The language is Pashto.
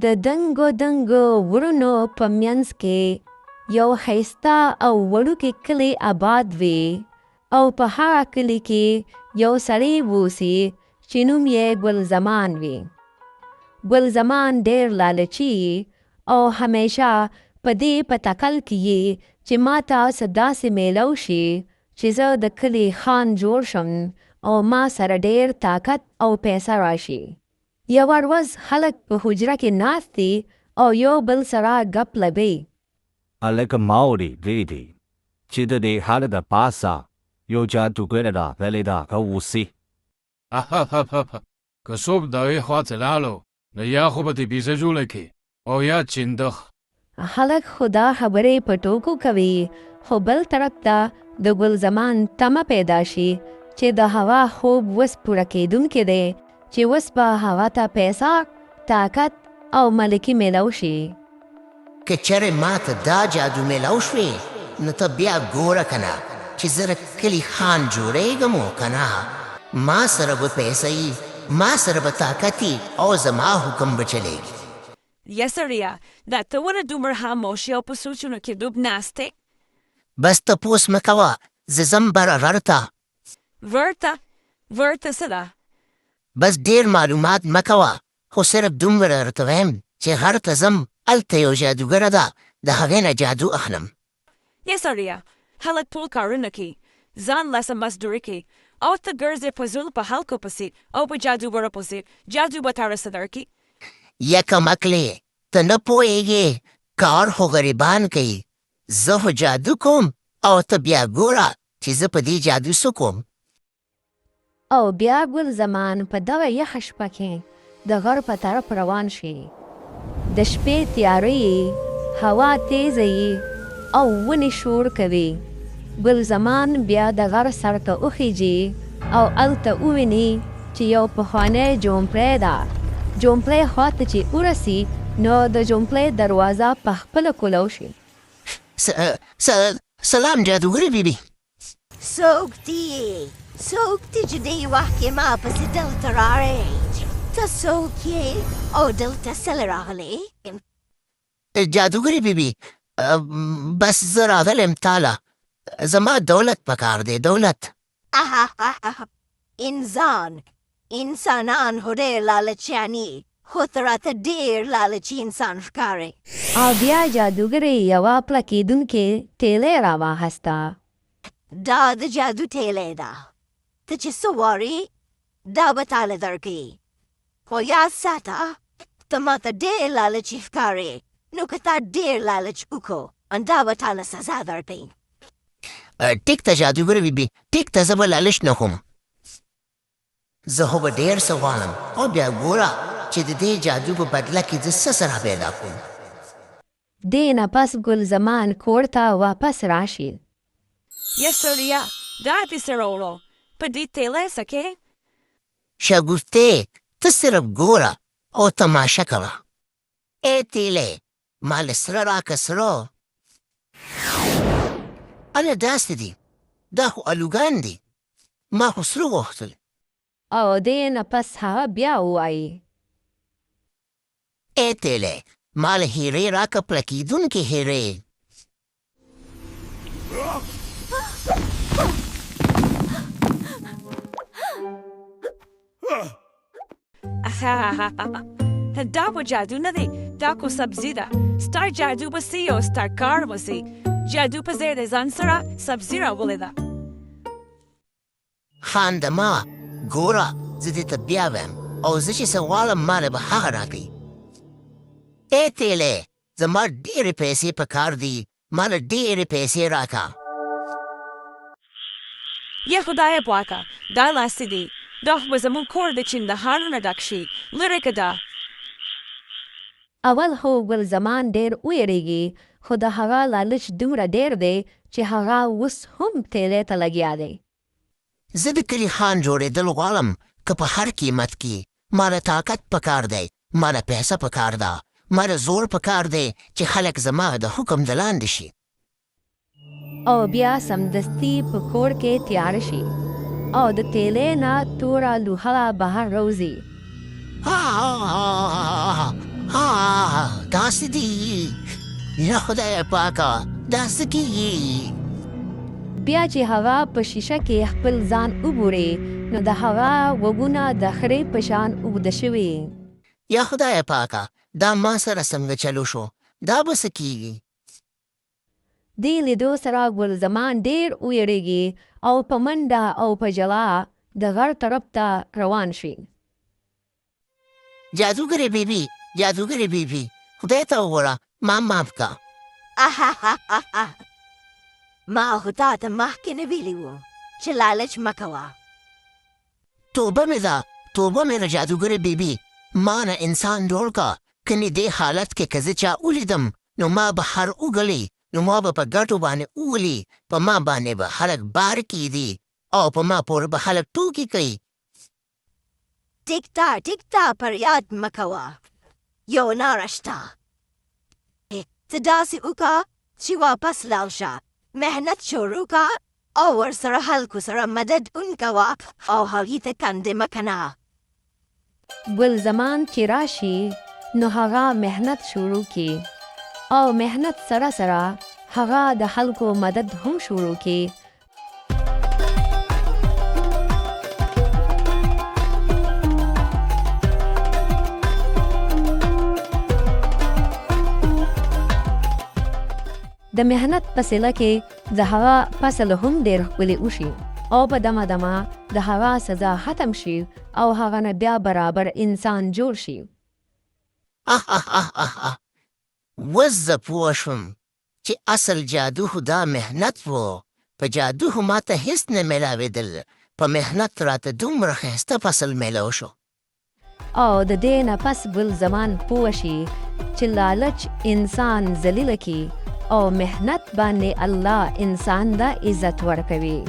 د دنګو دنګو ورونو په منځ کې یو ښایسته او وړوکی کلی آباد وي او په هغه کلي کې یو سړی اوسي چې نوم یې ګل زمان وي. ګل زمان ډېر لالچي او همیشه په دې په تکل کې یې چې ما ته څه داسې میلو شي چې زه د کلي خان جوړ شم او ما سره ډېر طاقت او پیسه راشي. یوه ورځ خلک په حجره کې ناست دي او یو بل سره ګپ لګوي. هلکه ما ولیدې چې د دې هال د پاسه یو جادوګر راغلی ده که اوسي. که څوک د هغې خواته لاړو نو یا خو به دې پیسه جوړه کړي او یا چندخ. خلک خو دا خبرې په ټوکو کوي خو بل طرف ته د ګل زمان تمه پیدا شي چې د هغه خوب وس پوره کېدونکی دی چې وس به هغه ته پیسه، طاقت او ملکي میلو شي. که چېرې ما ته دا جادو میلو شوې نو ته بیا ګوره که نه چې زه د کلي خان جوړېږم او که نه. ما سره به پیسه وي، ما سره به طاقت وي او زما حکم به چلېږي. یسړیه دا ته ولې دومره خاموش او په سوچونو کې ډوب ناست یې؟ بس تپوس مه کوه، زه ځم بره غر ته. ورته څه ده؟ بس ډېر معلومات مه کوه، خو صرف دومره درته وایم چې غر ته ځم، هلته یو جادوګره ده، د هغې نه جادو اخلم. یسړیه خلک ټول کارونه کوي، ځان لسه مزدوري کوي او ته ګرځې په زول په خلکو پسې او په جادوګرو پسې. جادو به تا څه درکړي؟ یکم عقلې ته نه پوهېږې، کار خو غریبان کوي. زه خو جادو کوم او ته بیا ګوره چې زه په دې جادو څه کوم. او بیا ګل زمان په دغه یخه شپه کې د غر په طرف روان شي. د شپې تیاره یي، هوا تیزه یي او ونې شور کوي. ګل زمان بیا د غر سر ته وخیږي او هلته وویني چې یو پخوانی جومپلی ده. جومپلی خواته چې ورسي نو د جومپلی دروازه په خپله کولو شي. سلام جادوګرې بیبي. څوک دی چې دې وخت کې ما پسې دلته راغلی؟ ته څوک یې او دلته څه راغلی؟ جادوګرې بیبي بس زه راغلم تاله، زما دولت پکار دی، دولت. انسانان خو ډېر لالچیاني، خو ته راته ډېر لالچي انسان ښکارې. او بیا جادوګرې یوه پله کېدونکې ټیلۍ راواخیسته. دا د جادو ټیلۍ ده، ته چې څه غواړې دا به تاله درکوي، خو یاد ساته ته ماته ډېر لالچي ښکارې، نو که تا ډېر لالچ وکړو دا به تاله سزا درکوي. ټیک ته جادوګرې بیبي، ټیک ته زه به لالچ نه کوم. زه خو به ډېر څه غواړم او بیا ګوره چې د دې جادو په بدله کې زه څه سره پیدا کوم. دې نه پس ګل زمان کور ته واپس راشي. یسړیه دا دې څه راوړو؟ په دې ټیلۍ څه کې؟ شګفتې ته صرف ګوره او تماشه کوه. ای ټیلۍ ما له سره راکه سره. اله داسې دي، دا خو الوګان دي، ما خو سره غوښتل. او دې نه پس هغه بیا ووایي. ای ټیلۍ ما له هیرې راکه پله کېدونکې هیرې. دا خو جادو نه دی، دا خو سبزي ده. ستا جادو به سي او ستا کار به سي. جادو په ځای د ځان سره سبزي راولې ده. خانده ما ګوره زه دې ته بیا وایم او زه چې څه غواړم ما له به هغه راکوي. ای ټیلۍ زما ډېرې پیسې په کار دي، ما له ډېرې پیسې راکه. یا خدایه پاکه دا لاسې دی، دا خو به زموږ کور دی چې د هارونه ډک شي، لرې که ده. اول خو ګل زمان ډېر ویریږي خو د هغه لالچ دومره ډېر دی چې هغه اوس هم ټیلۍ ته لګیا دی. زه د کلي خان جوړېدل غواړم که په هر قیمت کې. ما له طاقت پکار دی، ما له پیسه پکار ده، ما له زور پکار دی چې خلک زما د حکم د لاندې شي. او بیا سمدستي په کور کې تیار شي او د ټیلۍ نه توره لوحه بهر راوځي. داسې دي. یا خدای پاکه دا څه کېږي؟ بیا چې هغه په شیشه کې خپل ځان وګوري نو د هغه وګونه د خرې په شان اوږده شوي. یا خدای پاکه دا ما سره څنګه چلو شو؟ دا به څه کېږي؟ دې لیدو سره ګل زمان ډېر ویریږي او په منډه او په جلا د غر طرف ته روان شي. جادوګرې بیبي، جادوګرې بیبي، خدای ته وګوره، ما معاف که. ما خو تا ته مخکې نه ویلي وو چې لالچ مه کوه. توبه مې ده، توبه مې ده جادوګرې بیبي، ما نه انسان جوړ که. کنې دې حالت کې که زه چا ولیدم نو ما به هر وګلې، نو ما به په ګټو باندې وولي، په ما باندې به خلک بار کېدي او په ما پورې به خلک ټوکې کوي. ټیک تا فریاد مه کوه، یو لاره شته. ته داسې وکړه چې واپس لاړ شه، محنت شروع کړه او ورسره خلکو سره مدد وکړه او هغې ته کندې مه کنه. ګل زمان چې راشي نو هغه محنت شروع کی او محنت سره سره هغه د خلکو مدد هم شروع کی. د محنت په سیله کې د هغه فصل هم ډېر ښکلی وشي او په دمه دمه د هغه سزا ختم شي او هغه نه بیا برابر انسان جوړ شي. اوس زه پوه شوم چې اصل جادو خو دا محنت و. په جادو خو ما ته هېڅ نه میلاوېدل، په محنت راته دومره ښایسته فصل میلاو شو. او د دې نه پس ګل زمان پوه شي چې لالچ انسان ذلیله کی او محنت باندې الله انسان ته عزت ورکوي.